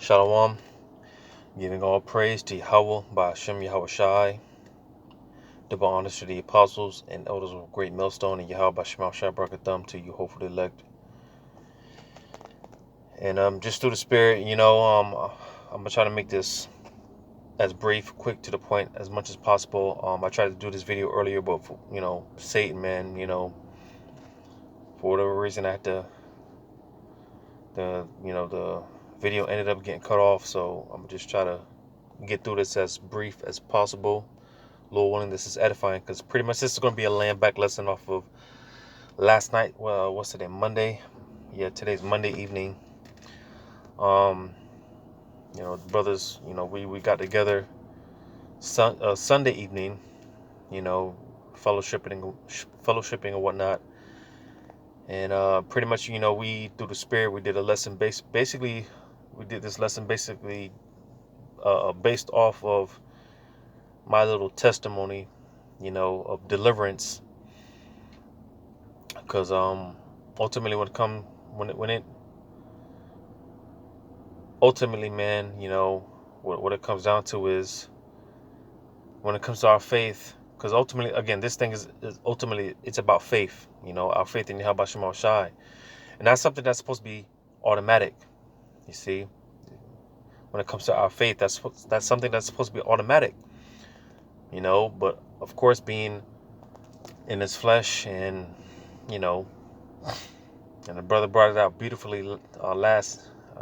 Shalom, giving all praise to Yahweh by Hashem Yahweh Shai, double honors to the apostles and elders of Great Millstone, and Yahweh by Shema Shai Barakatham to you, hopefully elect. And just through the Spirit, I'm gonna try to make this as brief, quick, to the point as much as possible. I tried to do this video earlier, but Satan, man, for whatever reason, I had the video ended up getting cut off. So I'm just try to get through this as brief as possible. Lord willing, this is edifying, because pretty much this is going to be a land back lesson off of last night. Well, what's today? Monday. Yeah, today's Monday evening. Brothers, we got together Sunday evening, fellowshipping and whatnot. And pretty much, we, through the Spirit, we did a lesson basically based off of my little testimony, of deliverance. Because ultimately, ultimately, man, what it comes down to is, when it comes to our faith, because ultimately, again, this thing is ultimately, it's about faith, our faith in Yahweh Shema Shai. And that's something that's supposed to be automatic. You see, when it comes to our faith, that's something that's supposed to be automatic, but of course, being in his flesh, and and the brother brought it out beautifully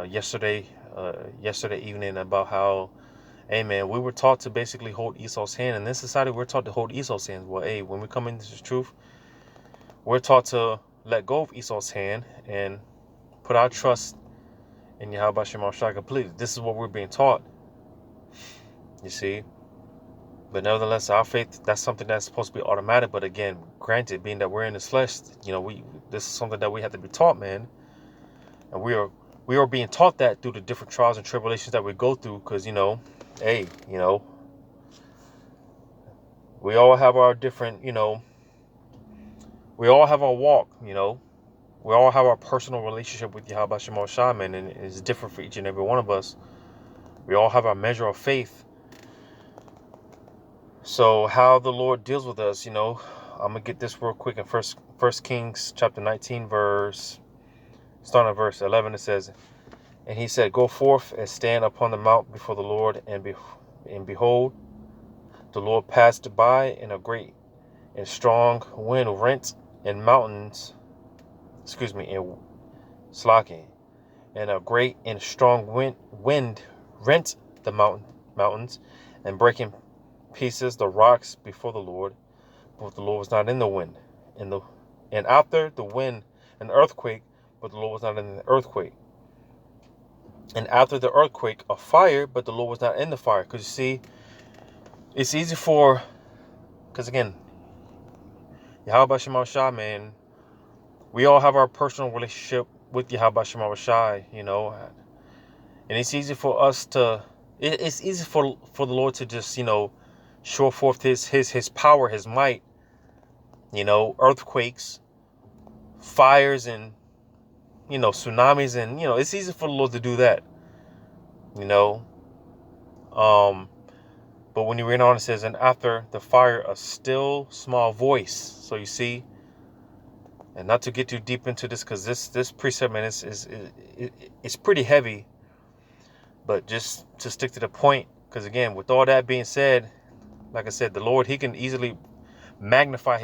yesterday evening, about how, hey man, we were taught to basically hold Esau's hand. In this society, we're taught to hold Esau's hand. Well, hey, when we come into the truth, we're taught to let go of Esau's hand and put our trust in Yahweh Shema Shai completely. This is what we're being taught, you see. But nevertheless, our faith, that's something that's supposed to be automatic. But again, granted, being that we're in this flesh, this is something that we have to be taught, man. And we are being taught that through the different trials and tribulations that we go through. Because, hey, we all have our different, we all have our walk, we all have our personal relationship with Yahweh Shema Shai, man, and it's different for each and every one of us. We all have our measure of faith. So how the Lord deals with us, I'm gonna get this real quick in First Kings chapter 19, starting at verse 11. It says, "And he said, Go forth and stand upon the mount before the Lord, and behold, the Lord passed by, and a great and strong wind rent and mountains, and slacking, and a great and strong wind rent the mountains, and breaking pieces the rocks before the Lord, but the Lord was not in the wind. And after the wind, an earthquake, but the Lord was not in the earthquake. And after the earthquake, a fire, but the Lord was not in the fire." Because you see, it's easy because again, Yahweh Shema Shai, man, we all have our personal relationship with Yahweh Shema Shai, and it's easy for us to, it's easy for the Lord to just, show forth his power, his might, earthquakes, fires, and, tsunamis, and, it's easy for the Lord to do that, but when you read on, it says, "And after the fire, a still small voice." So you see, and not to get too deep into this, because this precept, man, it's pretty heavy, but just to stick to the point, because again, with all that being said, like I said, the Lord, he can easily magnify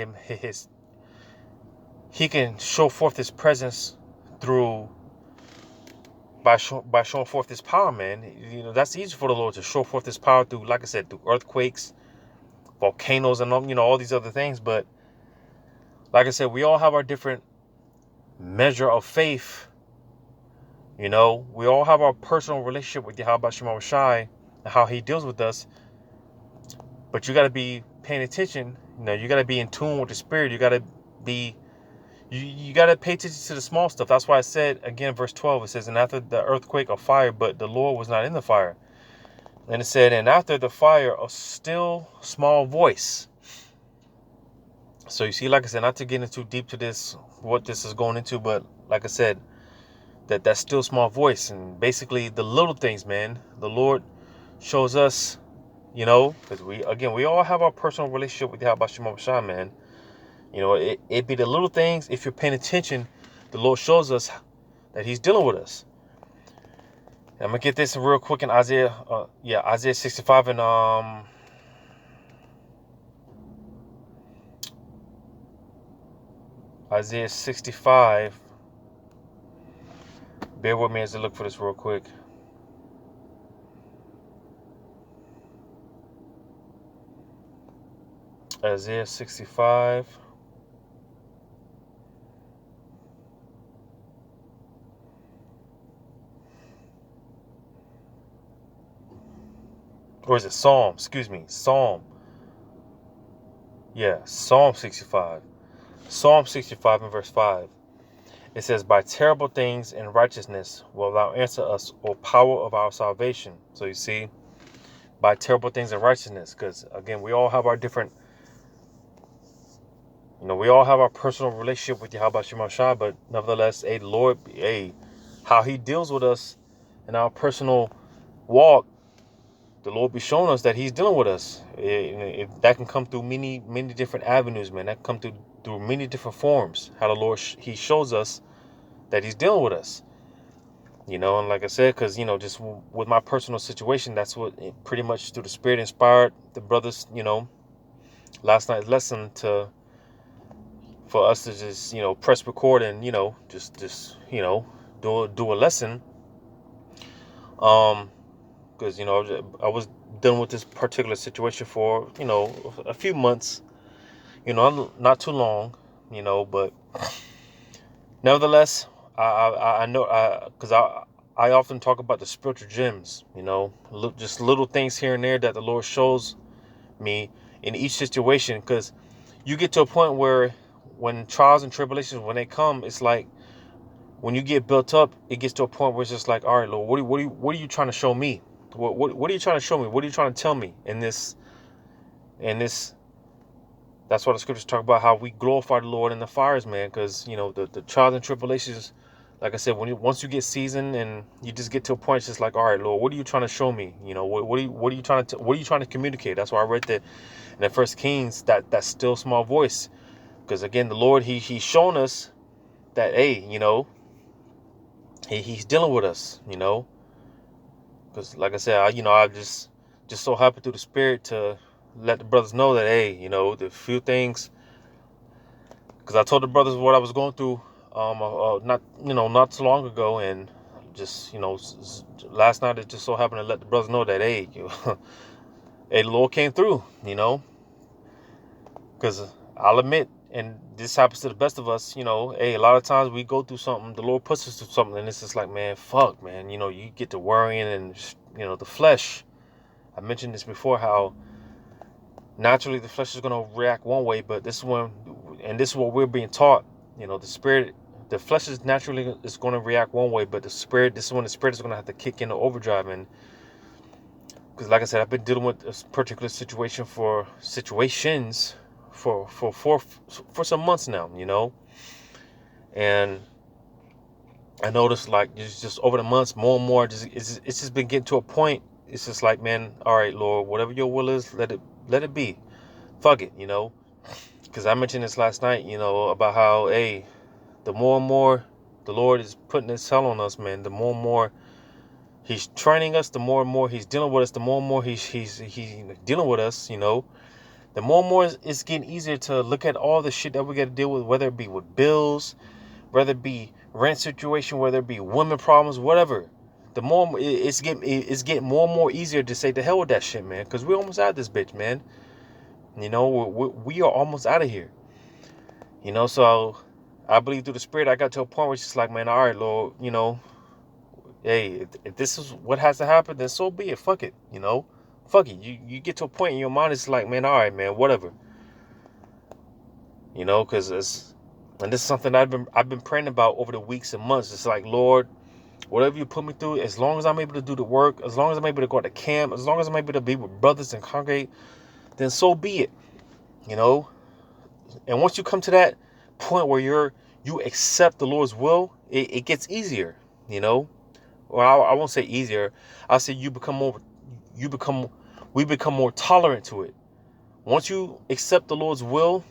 he can show forth his presence by showing forth his power, man. That's easy for the Lord to show forth his power through, like I said, through earthquakes, volcanoes, and all these other things. But like I said, we all have our different measure of faith. We all have our personal relationship with Yahweh Shema Shai and how he deals with us. But you got to be paying attention. You got to be in tune with the Spirit. You got to be, you got to pay attention to the small stuff. That's why I said, again, verse 12, it says, "And after the earthquake, a fire, but the Lord was not in the fire." And it said, "And after the fire, a still small voice." So you see, like I said, not to get into too deep to this, what this is going into, but like I said, that still small voice. And basically the little things, man, the Lord shows us, because we all have our personal relationship with Yahweh Shema Shai, man. It be the little things. If you're paying attention, the Lord shows us that he's dealing with us. I'm gonna get this real quick in Isaiah 65 and Isaiah 65. Bear with me as I look for this real quick. Isaiah 65. Or is it Psalm? Excuse me. Psalm. Yeah, Psalm 65. Psalm 65 and verse 5. It says, by terrible things and righteousness will thou answer us, O power of our salvation. So you see, by terrible things and righteousness, because again, we all have our different, we all have our personal relationship with Yahweh Shema Shai, but nevertheless, the Lord, how he deals with us in our personal walk, the Lord be showing us that he's dealing with us. That can come through many, many different avenues, man. That can come through many different forms. How the Lord, he shows us that he's dealing with us. And like I said, because, just with my personal situation, that's what pretty much through the Spirit inspired the brothers, last night's lesson for us to just, press record and, just do a lesson. Because, I was dealing with this particular situation for, a few months, not too long, but nevertheless, I know, because I often talk about the spiritual gems, just little things here and there that the Lord shows me in each situation, because you get to a point where when trials and tribulations, when they come, it's like when you get built up, it gets to a point where it's just like, all right, Lord, what are you trying to show me? What are you trying to show me? What are you trying to tell me in this? That's why the scriptures talk about how we glorify the Lord in the fires, man. Because the trials and tribulations, like I said, once you get seasoned and you just get to a point, it's just like, all right, Lord, what are you trying to show me? What are you trying to communicate? That's why I read that in the First Kings, that still small voice. Because again, the Lord, he's shown us that, hey, he's dealing with us, Because like I said, I just so happened through the Spirit to let the brothers know that, hey, the few things, because I told the brothers what I was going through, not so long ago, and just, last night it just so happened to let the brothers know that, hey, hey, the Lord came through, because I'll admit, and this happens to the best of us, hey, a lot of times we go through something, the Lord puts us through something, and it's just like, man, fuck, man, you get to worrying, and, the flesh, I mentioned this before, how naturally the flesh is going to react one way, but this is what we're being taught, the flesh is naturally is going to react one way, but this is when the spirit is going to have to kick into overdrive. And because like I said, I've been dealing with this particular situations for some months now, and I noticed, like, just over the months, more and more, it's just been getting to a point. It's just like, man, all right, Lord, whatever your will is, let it be. Fuck it, because I mentioned this last night, about how, hey, the more and more the Lord is putting his hell on us, man, the more and more he's training us, the more and more he's dealing with us, the more and more he's dealing with us, the more and more it's getting easier to look at all the shit that we got to deal with, whether it be with bills, whether it be rent situation, whether it be women problems, whatever. The more it's getting more and more easier to say the hell with that shit, man, because we're almost out of this bitch, man. We are almost out of here. So I believe through the Spirit, I got to a point where it's just like, man, all right, Lord, hey, if this is what has to happen, then so be it. Fuck it, fuck it. You get to a point in your mind, it's like, man, all right, man, whatever. Because and this is something I've been praying about over the weeks and months. It's like, Lord, whatever you put me through, as long as I'm able to do the work, as long as I'm able to go to camp, as long as I'm able to be with brothers and congregate, then so be it. And once you come to that point where you accept the Lord's will, it gets easier. you know. Well, I won't say easier. I'll say we become more tolerant to it. Once you accept the Lord's will,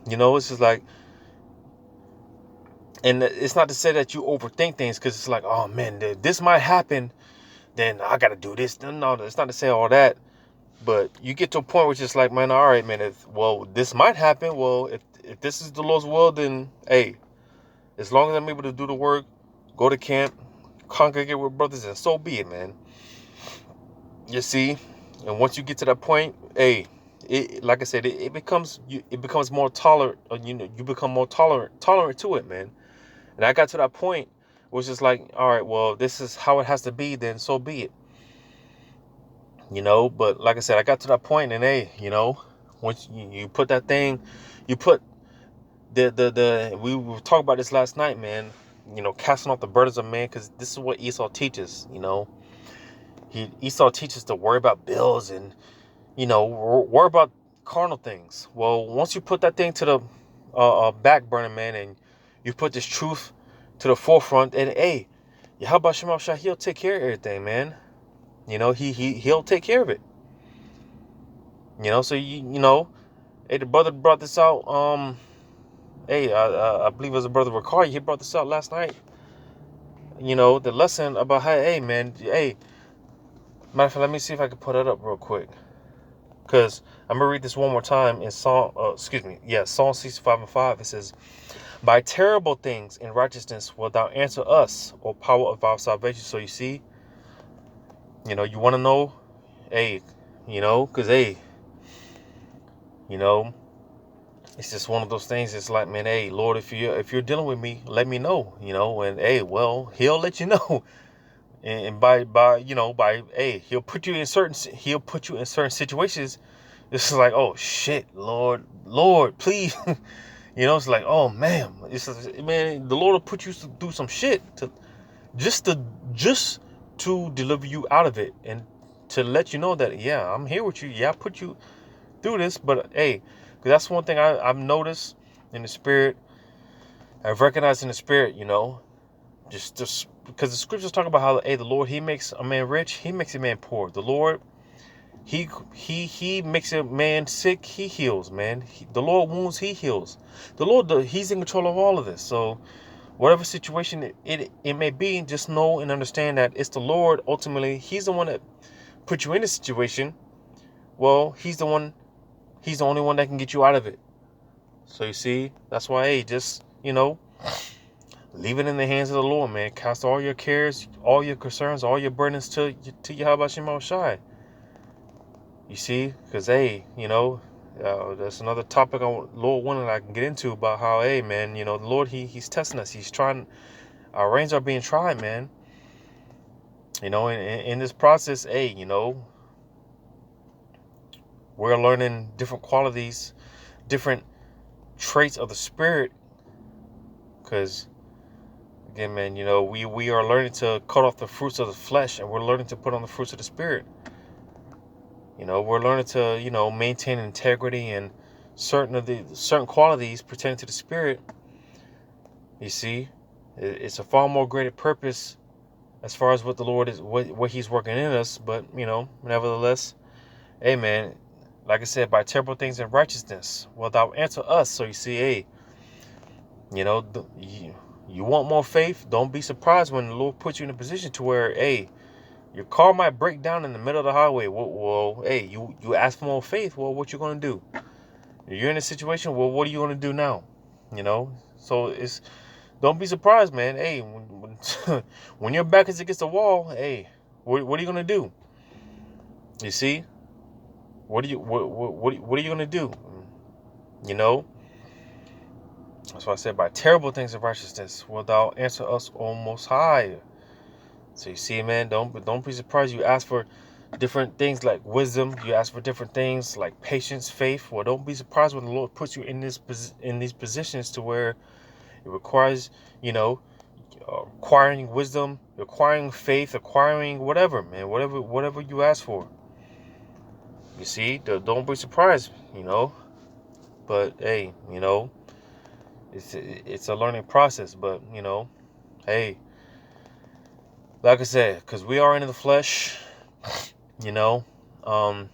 it's just like, and it's not to say that you overthink things, because it's like, oh man, this might happen, then I got to do this. No, it's not to say all that. But you get to a point where it's just like, man, all right, man, this might happen. Well, if this is the Lord's will, then, hey, as long as I'm able to do the work, go to camp, congregate with brothers, and so be it, man. You see? And once you get to that point, hey, like I said, it becomes more tolerant. You become more tolerant to it, man. And I got to that point where it's just like, all right, well, this is how it has to be, then so be it. But like I said, I got to that point, and hey, once you put that thing, you put we were talking about this last night, man. Casting off the burdens of man, because this is what Esau teaches. Esau teaches to worry about bills and worry about carnal things. Well, once you put that thing to the back burner, man, and you put this truth to the forefront, and hey, Yahweh Shema Shah, he'll take care of everything, man. He'll take care of it. So hey, the brother brought this out. Hey, I believe it was a brother Ricard. He brought this out last night. The lesson about how, hey, man, hey. Matter of fact, let me see if I can put it up real quick, because I'm gonna read this one more time in Psalm 65:5. It says, "By terrible things in righteousness wilt thou answer us, O power of our salvation." So you see, you want to know, hey, because hey, it's just one of those things. It's like, man, hey, Lord, if you're dealing with me, let me know, and hey, well, he'll let you know. And by hey, he'll put you in certain situations. It's like, oh shit, Lord, please. It's like, oh man, man, the Lord will put you through some shit just to deliver you out of it, and to let you know that, yeah, I'm here with you. Yeah, I put you through this, but hey, because that's one thing I've noticed in the spirit. I've recognized in the spirit, just because the scriptures talk about how, hey, the Lord, he makes a man rich, he makes a man poor. The Lord, he makes a man sick, he heals, man. The Lord wounds, he heals. The Lord, he's in control of all of this. So whatever situation it may be, just know and understand that it's the Lord. Ultimately, he's the one that put you in this situation. Well, he's the only one that can get you out of it. So you see, that's why, hey, just leave it in the hands of the Lord, man. Cast all your cares, all your concerns, all your burdens to Yahweh Shema Shai. You see, because hey, that's another topic on Lord willing I can get into, about how, hey, man, the Lord, he's testing us. He's trying. Our reins are being tried, man. In this process, hey, we're learning different qualities, different traits of the spirit, because again, man, we are learning to cut off the fruits of the flesh, and we're learning to put on the fruits of the spirit. We're learning to maintain integrity and certain qualities pertaining to the spirit. You see, it's a far more greater purpose as far as what the Lord is, what he's working in us. But nevertheless, hey, man, like I said, by terrible things in righteousness will thou answer us. So you see, hey, you want more faith? Don't be surprised when the Lord puts you in a position to where, hey, your car might break down in the middle of the highway. Well, hey, you ask for more faith. Well, what you gonna do? You're in a situation. Well, what are you gonna do now? So don't be surprised, man. Hey, when your back is against the wall, hey, what are you gonna do? You see, what are you gonna do? That's why I said, by terrible things of righteousness will thou answer us, O Most High. So you see, man, don't be surprised. You ask for different things like wisdom. You ask for different things like patience, faith. Well, don't be surprised when the Lord puts you in these positions to where it requires, acquiring wisdom, acquiring faith, acquiring whatever, man, whatever you ask for. You see, don't be surprised, But hey, it's a learning process. But hey. like I said, because we are in the flesh, you know, and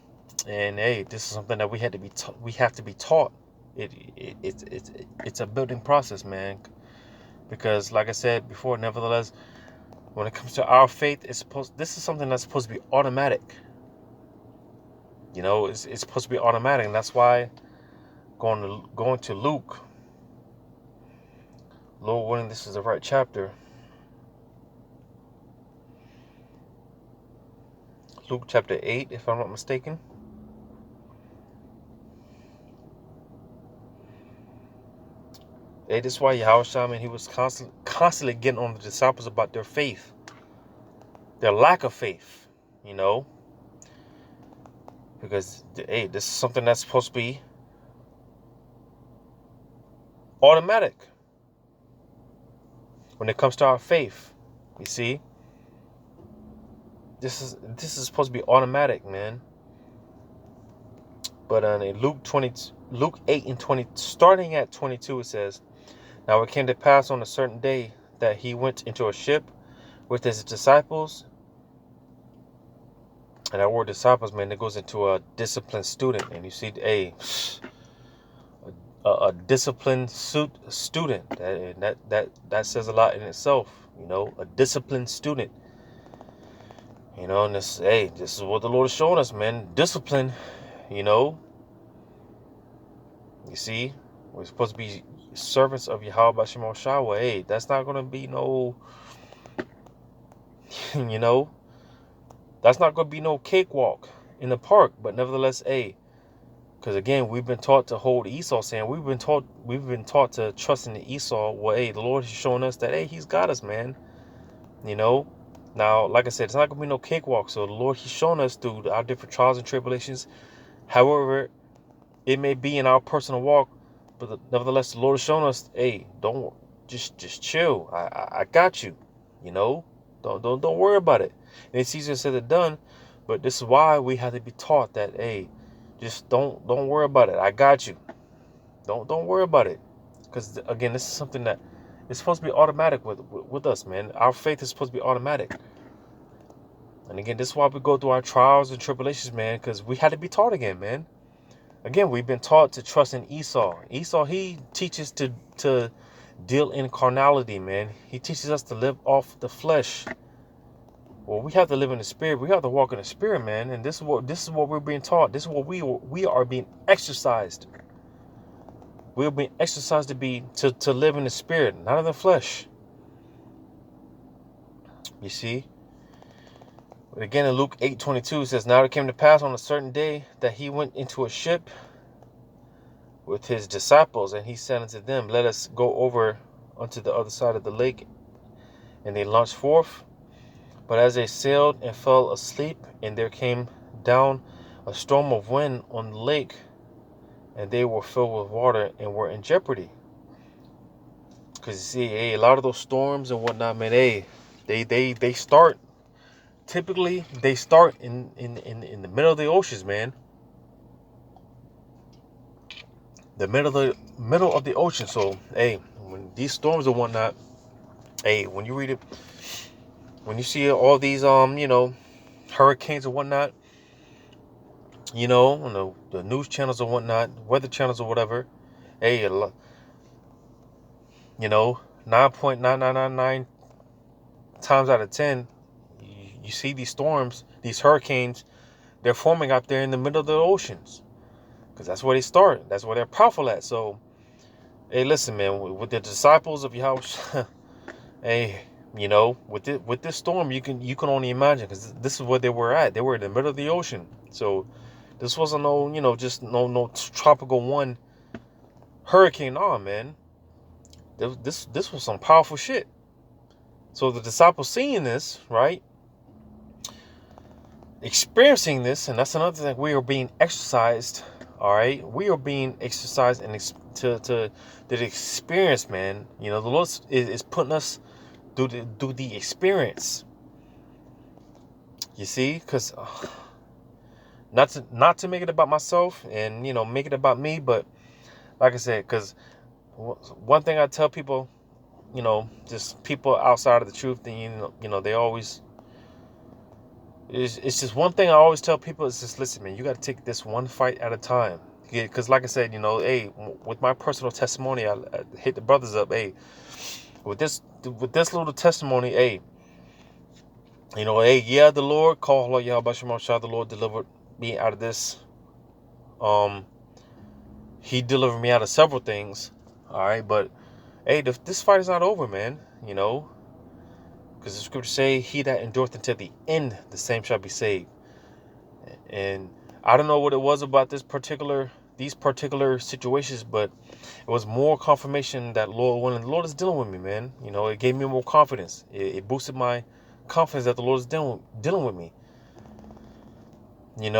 hey, this is something that we have to be taught. It's a building process, man. Because like I said before, nevertheless, when it comes to our faith, this is something that's supposed to be automatic. You know, it's supposed to be automatic, and that's why going to Luke, Lord willing, this is the right chapter. Luke chapter 8, if I'm not mistaken. Hey, this is why Yahushua, man, he was constantly getting on the disciples about their faith, their lack of faith, you know, because hey, this is something that's supposed to be automatic when it comes to our faith. You see, this is supposed to be automatic, man. But in Luke 8 and 20, starting at 22, it says, "Now it came to pass on a certain day that he went into a ship with his disciples." And that word disciples, man, it goes into a disciplined student. And you see, a disciplined student. That says a lot in itself. You know, a disciplined student. You know, and this is what the Lord is showing us, man. Discipline. You know. You see, we're supposed to be servants of Yahweh B'Shem Shawa. Hey, that's not gonna be no. You know, that's not gonna be no cakewalk in the park. But nevertheless, hey. Because again, we've been taught to hold Esau, saying we've been taught to trust in the Esau. Well, hey, the Lord is showing us that hey, He's got us, man. You know. Now, like I said, it's not gonna be no cakewalk. So the Lord, He's shown us through our different trials and tribulations. However, it may be in our personal walk, but nevertheless, the Lord is showing us, hey, don't just chill. I got you. You know, don't worry about it. And it's easier said than done, but this is why we have to be taught that hey. Just don't worry about it. I got you. Don't worry about it, because again, this is something that is supposed to be automatic with us, man. Our faith is supposed to be automatic. And again, this is why we go through our trials and tribulations, man, because we had to be taught again, man. Again, we've been taught to trust in Esau. Esau, he teaches to deal in carnality, man. He teaches us to live off the flesh. Well, we have to live in the spirit. We have to walk in the spirit, man. And this is what we're being taught. This is what we are being exercised. We're being exercised to live in the spirit, not in the flesh. You see? But again, in Luke 8:22, it says, "Now it came to pass on a certain day that he went into a ship with his disciples, and he said unto them, Let us go over unto the other side of the lake. And they launched forth. But as they sailed and fell asleep, and there came down a storm of wind on the lake, and they were filled with water and were in jeopardy." Because you see, hey, a lot of those storms and whatnot, man, hey, they start. Typically, they start in the middle of the oceans, man. The middle of the ocean. So, hey, when these storms and whatnot, hey, when you read it, when you see all these hurricanes and whatnot, on the news channels or whatnot, weather channels or whatever, hey, 9.9999 times out of 10, you see these storms, these hurricanes, they're forming out there in the middle of the oceans, because that's where they start. That's where they're powerful at. So, hey, listen, man, with the disciples of Yahweh, hey, with this storm, you can only imagine, because this is where they were at. They were in the middle of the ocean. So this wasn't no tropical one hurricane. No, man. This was some powerful shit. So the disciples seeing this, right? Experiencing this, and that's another thing. We are being exercised. All right, we are being exercised and to the experience, man. The Lord is putting us through the experience. You see, because not to make it about myself and make it about me, but like I said, because one thing I tell people just people outside of the truth, and they always, it's just one thing I always tell people is just, listen, man, you got to take this one fight at a time. Because like I said, hey, with my personal testimony, I hit the brothers up, hey, with this little testimony, hey, hey, yeah, the Lord called the Lord delivered me out of this. He delivered me out of several things. All right, but hey, this fight is not over, man. Because the scriptures say, he that endureth until the end, the same shall be saved. And I don't know what it was about these particular situations, but it was more confirmation that the Lord is dealing with me, man. It gave me more confidence. It boosted my confidence that the Lord is dealing with me. And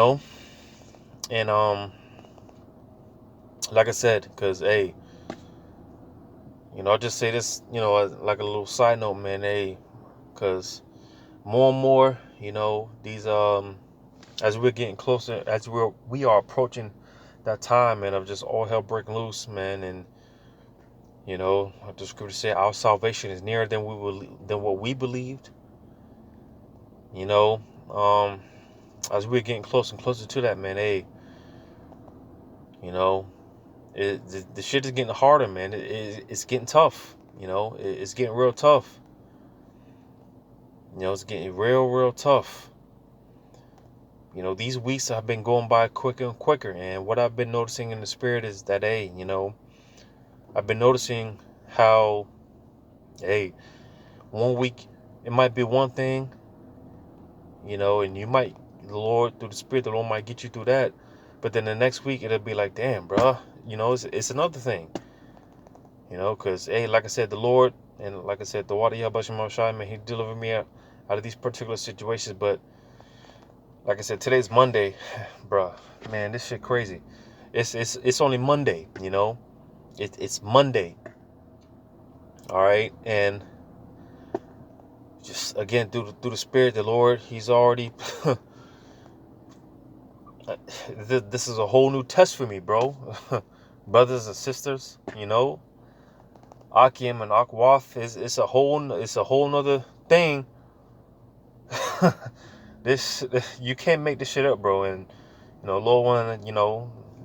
like I said, because hey, I'll just say this, like a little side note, man. Hey, because more and more, these as we're getting closer, as we are approaching that time, man, of just all hell breaking loose, man. And the scripture say our salvation is nearer than what we believed. As we're getting closer and closer to that, man. Hey, the shit is getting harder, man. It's getting tough. It's getting real tough. It's getting real tough. These weeks have been going by quicker and quicker, and what I've been noticing in the spirit is that, hey, I've been noticing how, hey, one week it might be one thing, and you might, the Lord, through the Spirit, the Lord might get you through that, but then the next week it'll be like, damn, bruh, it's another thing, because, hey, like I said, the Lord, and like I said, the water Yahbashim, man, he delivered me out of these particular situations, but like I said, today's Monday, bruh, man, this shit crazy. It's only Monday, it's Monday. All right, and just again through the Spirit, the Lord, he's already this is a whole new test for me, bro. Brothers and sisters, Akim and Akwath it's a whole nother thing. this you can't make this shit up, bro. And Lord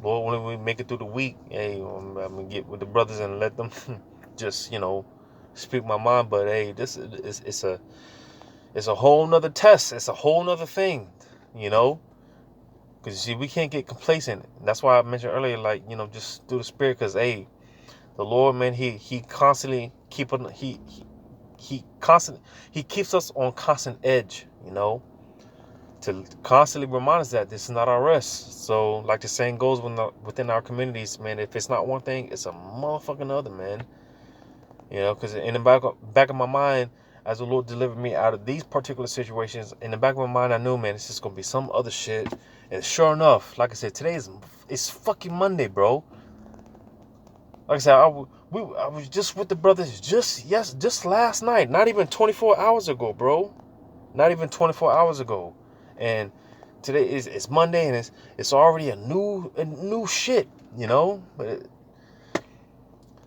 when we make it through the week, hey, I'm gonna get with the brothers and let them just speak my mind. But hey, this is it's a whole nother test. It's a whole nother thing, because you see, we can't get complacent. That's why I mentioned earlier, like, just through the Spirit, because hey, the Lord, man, he constantly he keeps us on constant edge, to constantly remind us that this is not our rest. So like the saying goes, within our communities, man, if it's not one thing, it's a motherfucking other, man. Because in the back of my mind, as the Lord delivered me out of these particular situations, in the back of my mind, I knew, man, it's just gonna be some other shit. And sure enough, like I said, it's fucking Monday, bro. Like I said, I was just with the brothers just last night, not even 24 hours ago, bro. Not even 24 hours ago. And today it's Monday, and it's already a new shit, But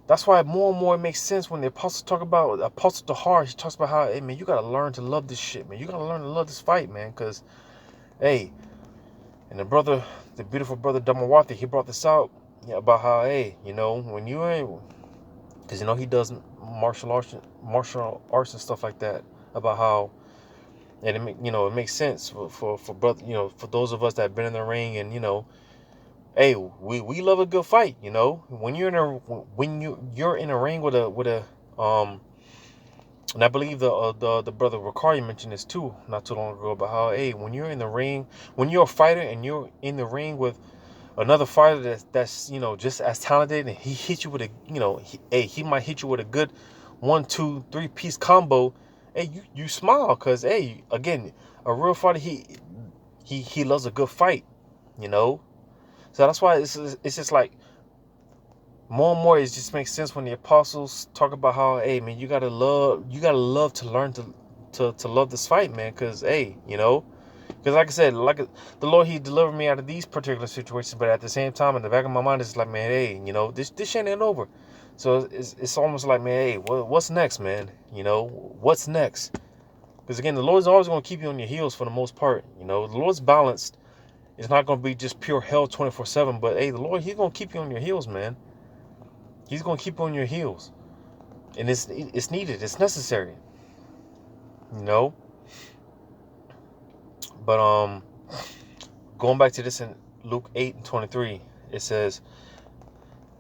that's why more and more it makes sense when the apostles talk about Apostle Tahar. He talks about how, hey, man, you gotta learn to love this shit, man. You gotta learn to love this fight, man. Cause, hey, and the beautiful brother Dhammawathi, he brought this out, about how, hey, when you ain't, because he does martial arts and stuff like that, about how, and it makes sense for brother, for those of us that have been in the ring, and hey, we love a good fight, when you're in a ring with a and I believe the brother Ricari mentioned this too not too long ago, about how, hey, when you're in the ring, when you're a fighter and you're in the ring with another fighter that's just as talented, and he hits you with a he might hit you with a good 1, 2, 3 piece combo, hey, you smile, because, hey, again, a real fighter, he loves a good fight, so that's why it's just like more and more it just makes sense when the apostles talk about how, hey, man, you gotta love to learn to love this fight, man, because, hey, because like I said, like the Lord, he delivered me out of these particular situations, but at the same time, in the back of my mind, it's like, man, hey, this shit ain't over. So it's almost like, man, hey, what's next, man? You know, what's next? Because again, the Lord's always going to keep you on your heels for the most part. You know, the Lord's balanced. It's not going to be just pure hell 24/7. But hey, the Lord, He's going to keep you on your heels, man. He's going to keep you on your heels, and it's needed. It's necessary. You know. But going back to this in Luke 8:23, it says,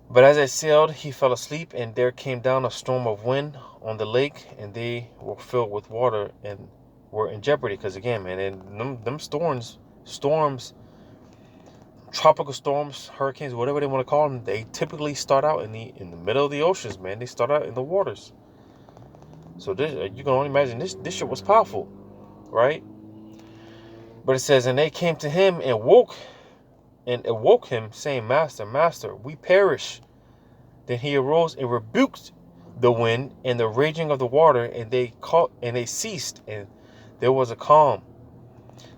"But as they sailed, he fell asleep, and there came down a storm of wind on the lake, and they were filled with water and were in jeopardy." Because again, man, and them storms, tropical storms, hurricanes, whatever they want to call them, they typically start out in the middle of the oceans, man. They start out in the waters. So this, you can only imagine this shit was powerful, right? But it says, "And they came to him and awoke him, saying, Master, Master, we perish." Then he arose and rebuked the wind and the raging of the water, and they ceased, and there was a calm.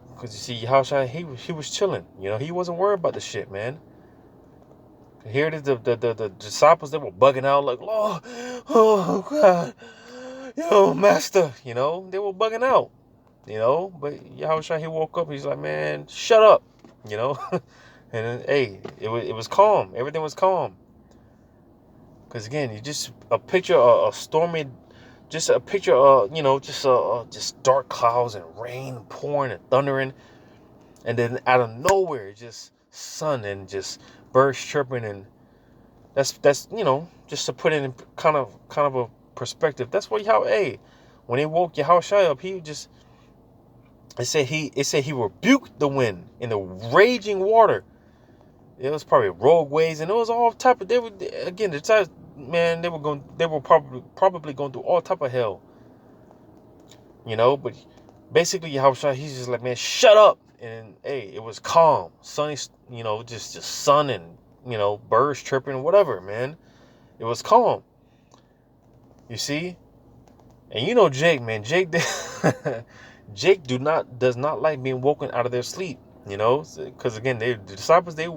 Because you see, Yahushua, he was chilling. You know, he wasn't worried about the shit, man. Here it is, the disciples, they were bugging out like, "Lord, oh God, Master," they were bugging out, But Yahushua, he woke up, he's like, "Man, shut up," And then, hey, it was calm. Everything was calm. Because again, you just a picture of a stormy, just a picture of, just dark clouds and rain pouring and thundering. And then out of nowhere, just sun and just birds chirping. And that's just to put it in kind of a perspective. That's what when he woke Yahushua up, it said he rebuked the wind and the raging water. It was probably rogue waves, and it was all type of. They were again the type, man. They were probably going through all type of hell, But basically, Yahushua, he's just like, "Man, shut up!" And hey, it was calm, sunny, just sun and birds chirping, whatever, man. It was calm. You see, and Jake, man, Jake does not like being woken out of their sleep, because again, the disciples, they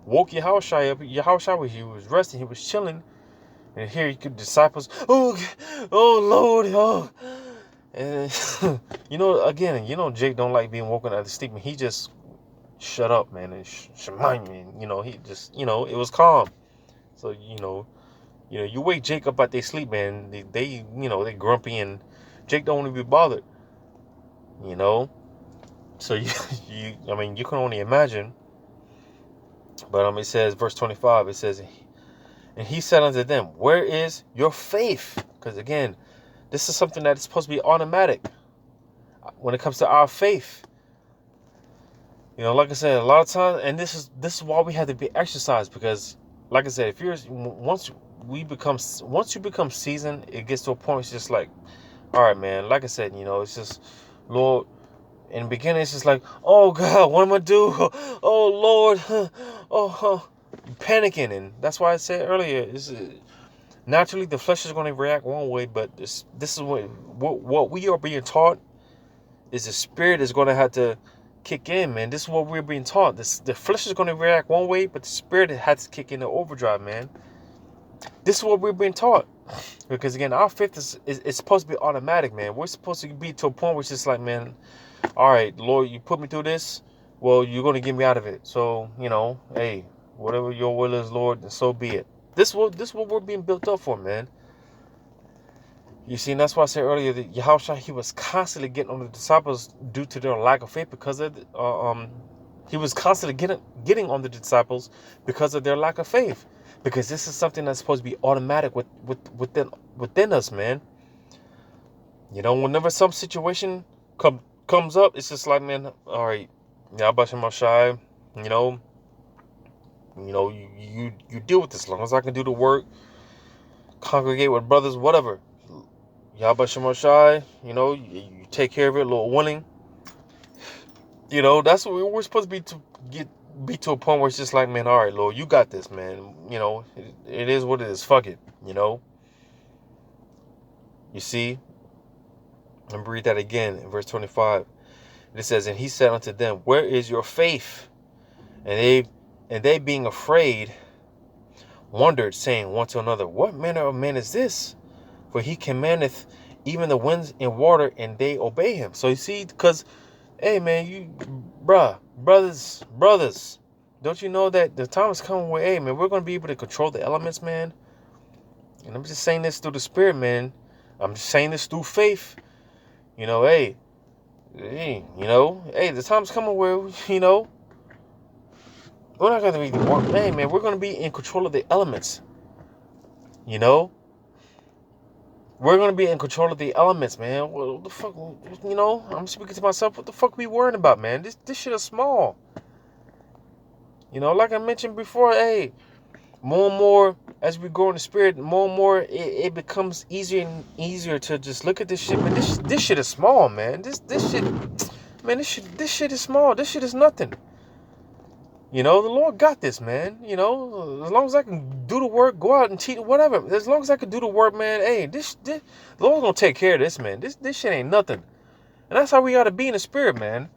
woke Yahushua up. Yahushua, he was resting, he was chilling, and here you could disciples, oh Lord, oh, and Jake don't like being woken out of sleep, and he just shut up, man, and shemai me, he just, it was calm. So you wake Jake up out their sleep, man, they they grumpy, and Jake don't want to be bothered, So you can only imagine. But it says, verse 25, it says, "And he said unto them, Where is your faith?" Because again, this is something that is supposed to be automatic when it comes to our faith. Like I said, a lot of times, and this is why we have to be exercised, because like I said, once you become seasoned, it gets to a point, it's just like, all right, man, like I said, it's just, Lord, in the beginning, it's just like, oh God, what am I do? Oh Lord, panicking. And that's why I said earlier, naturally the flesh is going to react one way, but this is what we are being taught is the spirit is going to have to kick in, man. This is what we're being taught. The flesh is going to react one way, but the spirit has to kick in the overdrive, man. This is what we're being taught. Because again, our faith is supposed to be automatic, man. We're supposed to be to a point where it's just like, man, all right, Lord, you put me through this, well, you're going to get me out of it. So, hey, whatever your will is, Lord, and so be it. This is what we're being built up for, man. You see, and that's why I said earlier that Yahushua, he was constantly getting on the disciples due to their lack of faith, because of he was constantly getting on the disciples because of their lack of faith. Because this is something that's supposed to be automatic within us, man. Whenever some situation comes up, it's just like, man, all right, Yahweh, you deal with this as long as I can do the work, congregate with brothers, whatever. Yahweh Shemashai, you take care of it, Lord willing. That's what we're supposed to be to a point where it's just like, man, all right, Lord, you got this, man. It is what it is. Fuck it, You see? Let me read that again in verse 25. It says, "And he said unto them, Where is your faith? And they being afraid, wondered, saying one to another, what manner of man is this? For he commandeth even the winds and water, and they obey him. So you see, because, hey man, brothers, don't you know that the time is coming where, hey man, we're going to be able to control the elements, man? And I'm just saying this through the Spirit, man. I'm just saying this through faith. You know, hey, the time's coming where, we're not going to be, hey man, we're going to be in control of the elements. You know, we're going to be in control of the elements, man. What the fuck, I'm speaking to myself. What the fuck we worrying about, man? This shit is small. Like I mentioned before, hey, more and more as we grow in the Spirit, more and more it becomes easier and easier to just look at this shit, man. This shit is small, man. This shit, man, this shit is small. This shit is nothing. The Lord got this, man. As long as I can do the work, go out and teach, whatever. As long as I can do the work, man, hey, the Lord's gonna take care of this, man. This shit ain't nothing. And that's how we gotta be in the Spirit, man.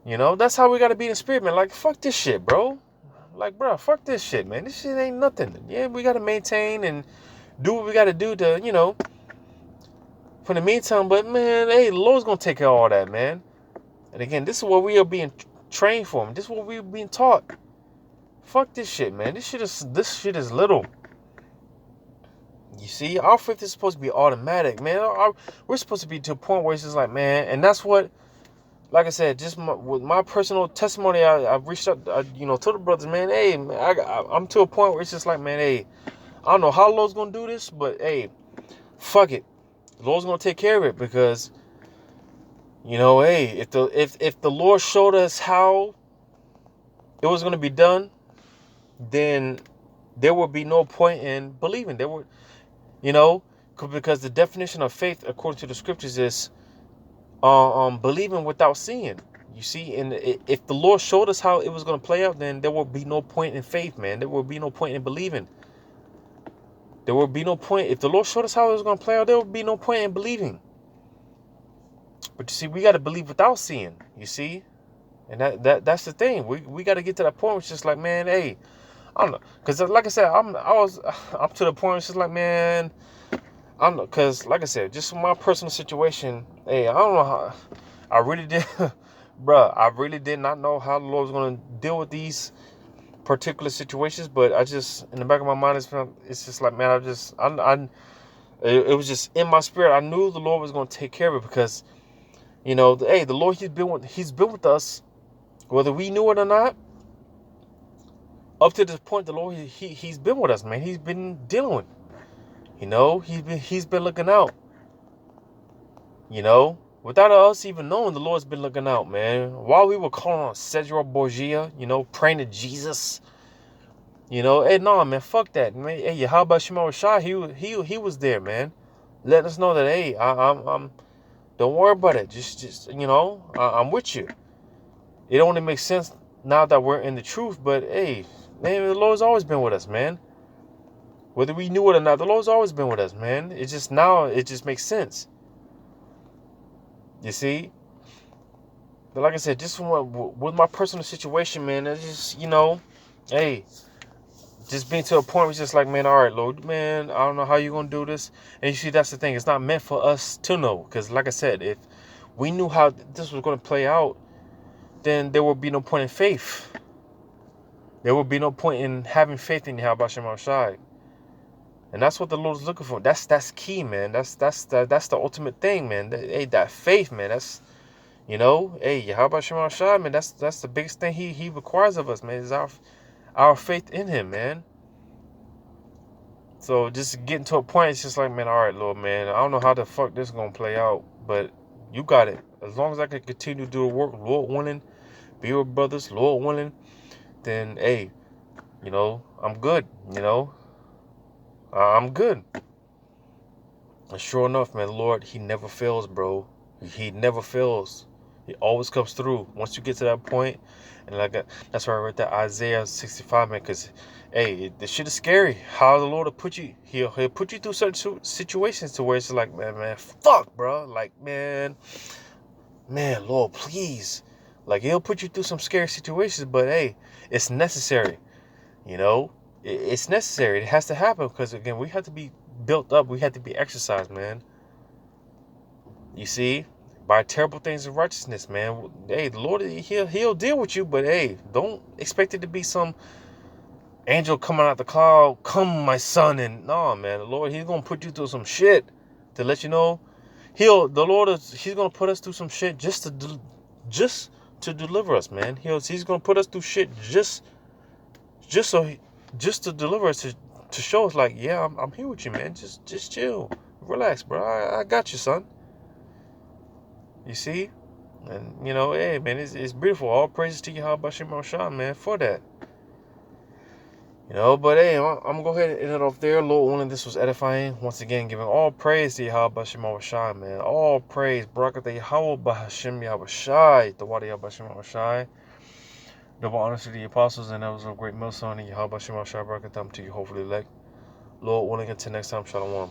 That's how we gotta be in the Spirit, man. Like, fuck this shit, bro. Like, bro, fuck this shit, man. This shit ain't nothing. Yeah, we gotta maintain and do what we gotta do to, for the meantime. But, man, hey, the Lord's gonna take care of all that, man. And again, this is what we are being trained for. This is what we're being taught. Fuck this shit, man. This shit is little. You see, our faith is supposed to be automatic, man. We're supposed to be to a point where it's just like, man, and that's what, like I said, just with my personal testimony, I've reached out, to the brothers, man. Hey, man, I'm to a point where it's just like, man, hey, I don't know how the Lord's gonna do this, but hey, fuck it, the Lord's gonna take care of it, because, hey, if the Lord showed us how it was gonna be done, then there would be no point in believing. There would, because the definition of faith, according to the scriptures, is believing without seeing. You see, and if the Lord showed us how it was going to play out, then there will be no point in faith, man. There will be no point in believing. There will be no point. If the Lord showed us how it was going to play out, there will be no point in believing. But you see, we got to believe without seeing. You see, and that's the thing. We got to get to that point where it's just like, man, hey, I don't know, because like I said, I'm to the point where it's just like, man, I don't know, because like I said, just my personal situation, hey, I don't know how, I really did, bruh, I really did not know how the Lord was going to deal with these particular situations, but I just, in the back of my mind, it's just like, man, it was just in my spirit. I knew the Lord was going to take care of it, because, hey, the Lord, he's been with us, whether we knew it or not. Up to this point, the Lord, he's been with us, man. He's been dealing with, he's been looking out, without us even knowing, the Lord's been looking out, man. While we were calling on Cedro Borgia, praying to Jesus, hey, no, man, fuck that, man. Hey, how about Shema Shah? He was there, man, letting us know that, hey, I'm don't worry about it. Just I'm with you. It only makes sense now that we're in the truth, but hey, man, the Lord's always been with us, man. Whether we knew it or not, the Lord's always been with us, man. It's just now, it just makes sense. You see? But like I said, just with my personal situation, man, it's just, hey, just being to a point where it's just like, man, all right, Lord, man, I don't know how you're going to do this. And you see, that's the thing. It's not meant for us to know. Because like I said, if we knew how this was going to play out, then there would be no point in faith. There would be no point in having faith in Yahweh Shem Shai. And that's what the Lord's looking for. That's key, man. That's the ultimate thing, man. That faith, man. That's, hey, Yahweh Shem Shai, man. That's the biggest thing he requires of us, man. Is our faith in him, man. So just getting to a point, it's just like, man, all right, Lord, man, I don't know how the fuck this is gonna play out, but you got it. As long as I can continue to do the work, Lord willing, be with brothers, Lord willing, then hey, I'm good. I'm good. And sure enough, man, the Lord, he never fails, bro. He never fails. He always comes through. Once you get to that point, and that's why I read that Isaiah 65, man, because, hey, this shit is scary. How the Lord will put you, he'll put you through certain situations to where it's like, man, fuck, bro. Like, man, Lord, please. Like, he'll put you through some scary situations, but hey, it's necessary. It's necessary. It has to happen because, again, we have to be built up. We have to be exercised, man. You see, by terrible things of righteousness, man. Hey, the Lord, he'll deal with you, but hey, don't expect it to be some angel coming out the cloud. Come, my son, and no, man. The Lord, He's gonna put you through some shit to let you know. He's gonna put us through some shit just to deliver us, man. He's gonna put us through shit just to deliver us to show us like, yeah, I'm here with you, man. Just chill, relax, bro. I got you, son. You see, and hey, man, it's beautiful. All praises to Yahweh Shem Shah, man, for that. But hey, I'm gonna go ahead and end it off there. Lord willing, this was edifying. Once again, giving all praise to Yahweh Shem Shah, man. All praise, Barakatah Yahweh Hashem Yahweh Shai, the Wadi Yahweh Shem Shai. Double honors to the apostles and elders of great Millstone, Yahweh Shem Shai, Barakatah to you, hopefully elect. Lord willing, until next time, Shalom.